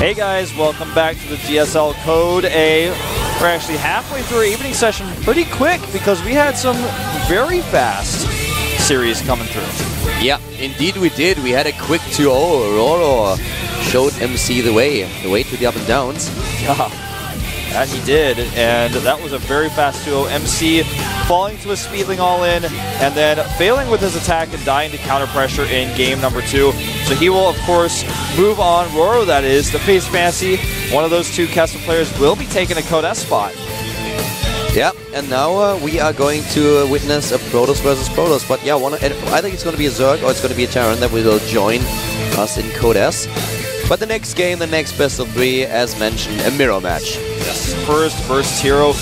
Hey guys, welcome back to the GSL Code A. We're actually halfway through our evening session pretty quick because we had some very fast series coming through. Yeah, indeed we did. We had a quick 2-0. Aurora showed MC the way to the up and downs. Yeah, that he did, and that was a very fast 2-0. MC falling to a speedling all-in, and then failing with his attack and dying to counter pressure in game number 2. So he will, of course, move on, Roro that is, to face Fancy. One of those two Kessel players will be taking a Code S spot. Yeah, and now we are going to witness a Protoss versus Protoss. But yeah, I think it's going to be a Zerg or it's going to be a Terran that will join us in Code S. But the next game, the next best of 3, as mentioned, a mirror match. Yes, first versus Hero.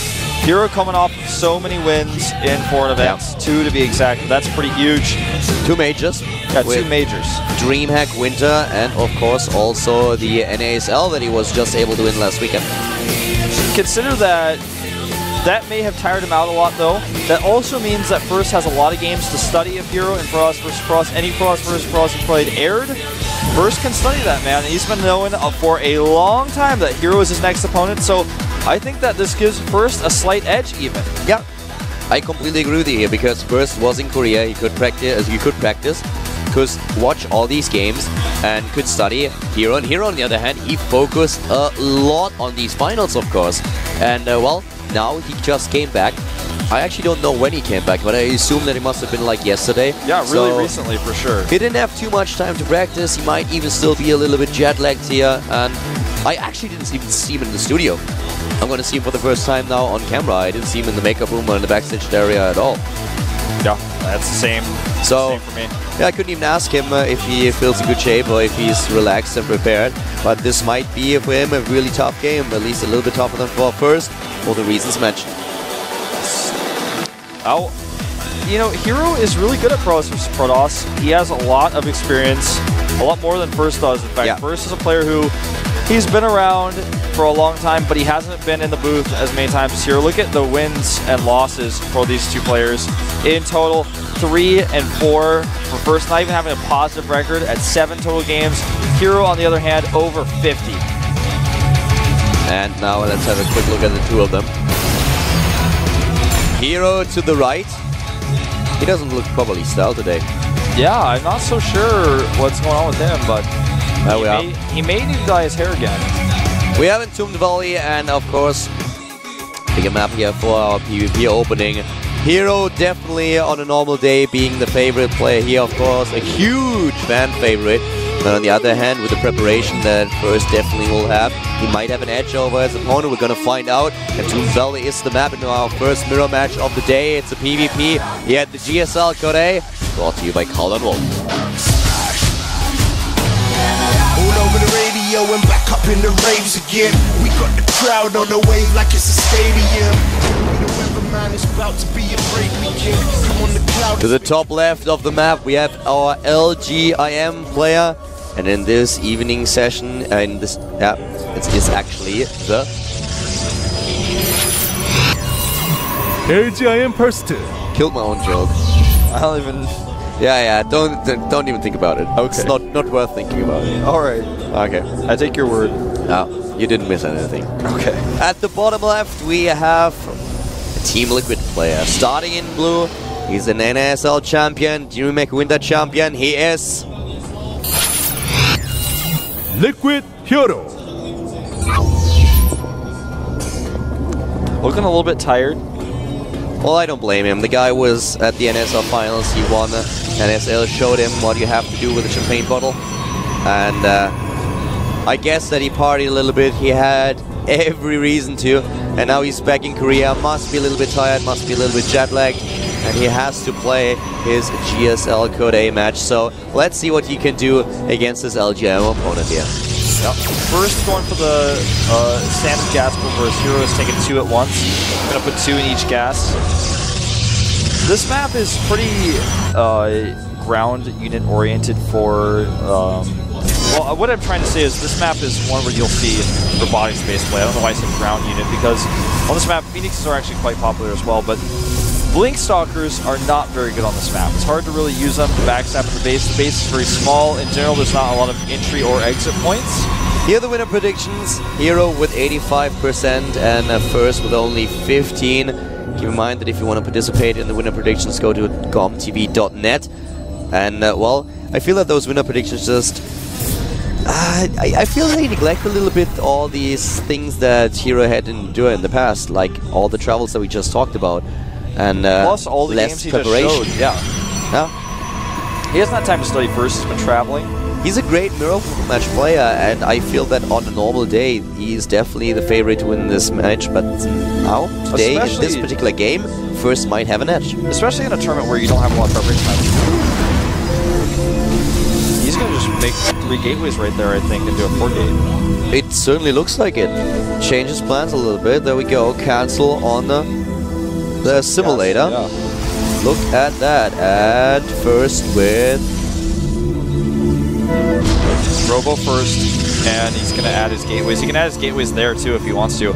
Hero coming off so many wins in foreign events, 2 to be exact. That's pretty huge. 2 majors. Yeah, 2 majors. DreamHack Winter and of course also the NASL that he was just able to win last weekend. Consider that may have tired him out a lot though. That also means that First has a lot of games to study of Hero in Protoss versus Protoss. Any Protoss versus Protoss he's played aired. First can study that, man. He's been knowing for a long time that Hero is his next opponent, so I think that this gives First a slight edge even. Yeah, I completely agree with you here because First was in Korea. He could practice, could watch all these games and could study Hero. And Hero, on the other hand, he focused a lot on these finals, of course. And well, now he just came back. I actually don't know when he came back, but I assume that it must have been like yesterday. Yeah, really recently for sure. He didn't have too much time to practice. He might even still be a little bit jet-lagged here. And I actually didn't even see him in the studio. I'm going to see him for the first time now on camera. I didn't see him in the makeup room or in the backstage area at all. Yeah, that's the same. Same for me. Yeah, I couldn't even ask him if he feels in good shape or if he's relaxed and prepared. But this might be for him a really tough game, at least a little bit tougher than for First, for the reasons mentioned. Oh, you know, Hero is really good at Protoss. He has a lot of experience, a lot more than First does. In fact, First is a player who he's been around for a long time, but he hasn't been in the booth as many times as Hero. Look at the wins and losses for these two players. In total, 3 and 4 for First, not even having a positive record at 7 total games. Hero, on the other hand, over 50. And now let's have a quick look at the two of them. Hero to the right. He doesn't look properly styled today. Yeah, I'm not so sure what's going on with him, but he may need to dye his hair again. We have Entombed Valley, and of course, big map here for our PvP opening. Hero definitely on a normal day being the favorite player here, of course, a huge fan favorite. But on the other hand, with the preparation that First definitely will have, he might have an edge over his opponent. We're going to find out. Entombed Valley is the map into our first mirror match of the day. It's a PvP here at the GSL Code A, brought to you by Call & Wolf. All over the radio and back up in the raves again. We got the crowd on the wave like it's a stadium. To the top left of the map, we have our LGIM player, and in this evening session, it is actually the LGIM person. Killed my own joke. I don't even. Yeah. Don't even think about it. Okay. It's not worth thinking about it. All right. Okay. I take your word. No, you didn't miss anything. Okay. At the bottom left, we have Team Liquid player. Starting in blue, he's an NASL champion, DreamHack Winter champion. He is Liquid Hero. Looking a little bit tired. Well, I don't blame him. The guy was at the NSL finals. He won. NSL showed him what you have to do with a champagne bottle. And I guess that he partied a little bit. He had every reason to. And now he's back in Korea. Must be a little bit tired. Must be a little bit jet-lagged. And he has to play his GSL Code A match. So let's see what he can do against his LGM opponent here. Yep. First going for the standard gas pool versus Hero is taking 2 at once. I'm going to put 2 in each gas. This map is pretty ground unit oriented for well, what I'm trying to say is this map is one where you'll see robotics-based play. I don't know why I said ground unit, because on this map, Phoenixes are actually quite popular as well, but Blink Stalkers are not very good on this map. It's hard to really use them to backstab at the base. The base is very small. In general, there's not a lot of entry or exit points. Here are the winner predictions. Hero with 85% and first with only 15. Keep in mind that if you want to participate in the winner predictions, go to GOMTV.net. And, well, I feel that those winner predictions just... I feel they neglect a little bit all these things that Hero had to endure in the past, like all the travels that we just talked about. And plus all the less games he preparation. just showed. Yeah. He hasn't had time to study first, he's been traveling. He's a great mirror match player, and I feel that on a normal day, he's definitely the favorite to win this match, but now, today, in this particular game, first might have an edge. Especially in a tournament where you don't have a lot of preparation time. He's going to just make 3 gateways right there, I think, and do a 4-gate. It certainly looks like it. Changes plans a little bit. There we go. Cancel on the simulator. Yes, yeah. Look at that. And first with... Robo first, and he's going to add his gateways. He can add his gateways there too if he wants to.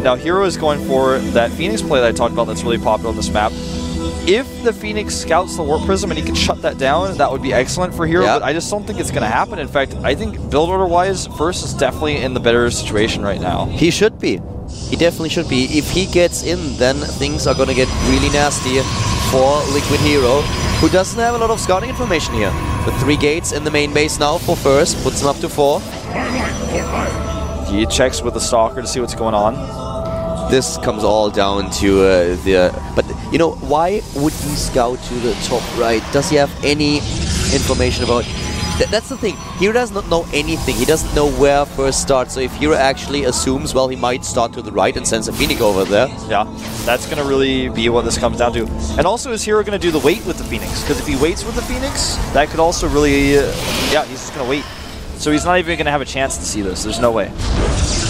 Now Hero is going for that Phoenix play that I talked about that's really popular on this map. If the Phoenix scouts the Warp Prism and he can shut that down, that would be excellent for Hero, but I just don't think it's going to happen. In fact, I think build order-wise, First is definitely in the better situation right now. He should be. He definitely should be. If he gets in, then things are going to get really nasty for Liquid Hero, who doesn't have a lot of scouting information here. With 3 gates in the main base now for First, puts him up to 4. He checks with the Stalker to see what's going on. This comes all down to but, you know, why would he scout to the top right? Does he have any information about... That's the thing. Hero does not know anything. He doesn't know where First starts. So if Hero actually assumes, well, he might start to the right and sends a Phoenix over there. Yeah, that's going to really be what this comes down to. And also, is Hero going to do the wait with the Phoenix? Because if he waits with the Phoenix, that could also really... yeah, he's just going to wait. So he's not even going to have a chance to see this. There's no way.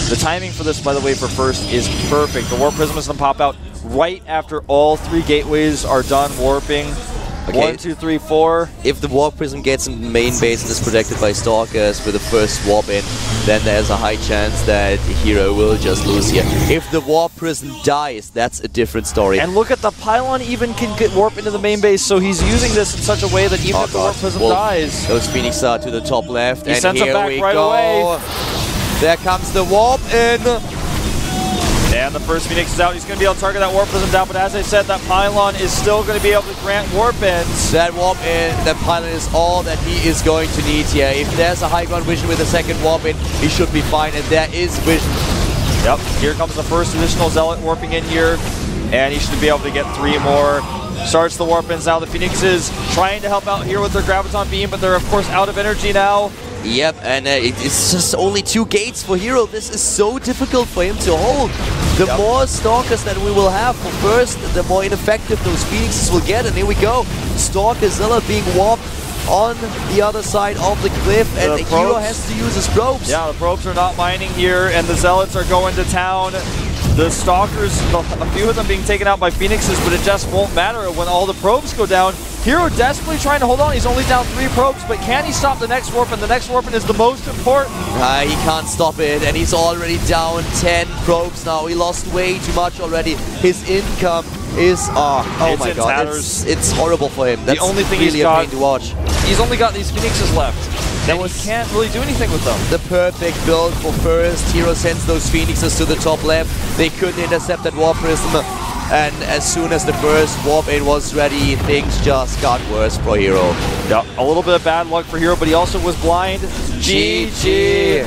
The timing for this, by the way, for First is perfect. The Warp Prism is going to pop out right after all 3 gateways are done warping. Okay. 1, 2, 3, 4. If the Warp Prism gets in the main base and is protected by Stalkers with the first warp in, then there's a high chance that Hero will just lose here. If the Warp Prism dies, that's a different story. And look at the Pylon even can get warp into the main base, so he's using this in such a way that even if the Warp Prism dies... Those Phoenix are to the top left, and sends here we right go. Away. There comes the warp in. And the first Phoenix is out. He's going to be able to target that Warp Prism down, but as I said, that Pylon is still going to be able to grant warp ins. That warp in, that Pylon is all that he is going to need here. If there's a high ground vision with a second warp in, he should be fine, and there is vision. Yep, here comes the first additional Zealot warping in here, and he should be able to get 3 more. Starts the warp ins now. The Phoenix is trying to help out here with their Graviton Beam, but they're of course out of energy now. Yep, and it's just only 2 gates for Hero. This is so difficult for him to hold. The more Stalkers that we will have for First, the more ineffective those Phoenixes will get. And here we go. Stalker Zealot being warped on the other side of the cliff, and the Hero has to use his probes. Yeah, the probes are not mining here, and the Zealots are going to town. The Stalkers, a few of them being taken out by Phoenixes, but it just won't matter when all the probes go down. Hero desperately trying to hold on. He's only down 3 probes, but can he stop the next warp? And the next warp is the most important. He can't stop it, and he's already down 10 probes now. He lost way too much already. His income is... oh my god, it's horrible for him. That's the only thing really he's got, a pain to watch. He's only got these Phoenixes left. He can't really do anything with them. The perfect build for First. Hero sends those Phoenixes to the top left. They couldn't intercept that Warp Prism. And as soon as the first warp in was ready, things just got worse for Hero. Yeah, a little bit of bad luck for Hero, but he also was blind. GG.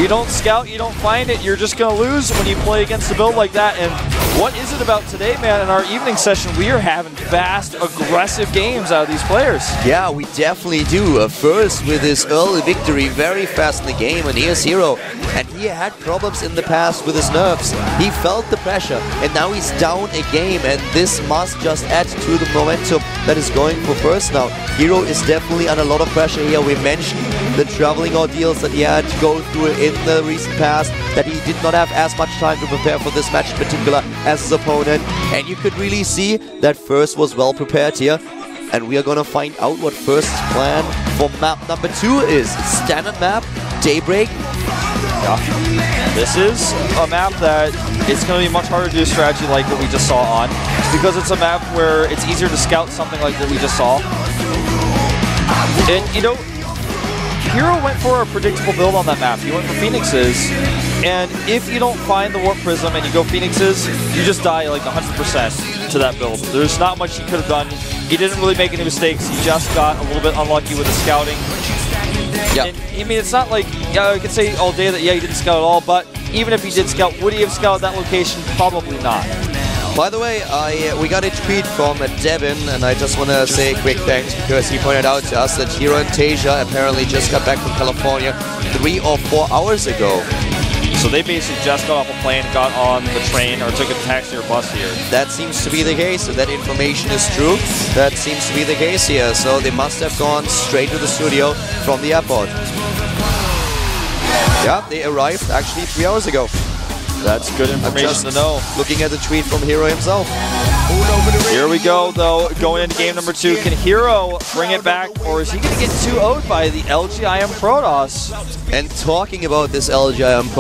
You don't scout, you don't find it, you're just going to lose when you play against a build like that. And what is it about today, man? In our evening session, we are having fast, aggressive games out of these players. Yeah, we definitely do. First, with his early victory, very fast in the game, and here's Hero. And he had problems in the past with his nerfs. He felt the pressure, and now he's down a game, and this must just add to the momentum that is going for First now. Hero is definitely under a lot of pressure here. We mentioned the traveling ordeals that he had to go through in the recent past, that he did not have as much time to prepare for this match in particular as his opponent, and you could really see that First was well prepared here. And we are gonna find out what First's plan for map number 2 is. Standard map, Daybreak. Yeah. This is a map that it's going to be much harder to do a strategy like what we just saw on, because it's a map where it's easier to scout something like what we just saw. And, you know, Hero went for a predictable build on that map. He went for Phoenixes, and if you don't find the Warp Prism and you go Phoenixes, you just die like 100% to that build. There's not much he could have done. He didn't really make any mistakes. He just got a little bit unlucky with the scouting. Yeah. And, I mean, it's not like, I could say all day that, yeah, he didn't scout at all, but even if he did scout, would he have scouted that location? Probably not. By the way, we got a tweet from Devin, and I just want to say a quick thanks because he pointed out to us that Hero and Tasia apparently just got back from California 3 or 4 hours ago. So they basically just got off a plane, got on the train, or took a taxi or bus here. That seems to be the case. If that information is true, that seems to be the case here. So they must have gone straight to the studio from the airport. Yeah, they arrived actually 3 hours ago. That's good information to know. Looking at the tweet from Hero himself. Here we go, though. Going into game number 2. Can Hero bring it back, or is he going to get 2-0'd by the LGIM Protoss? And talking about this LGIM Protoss,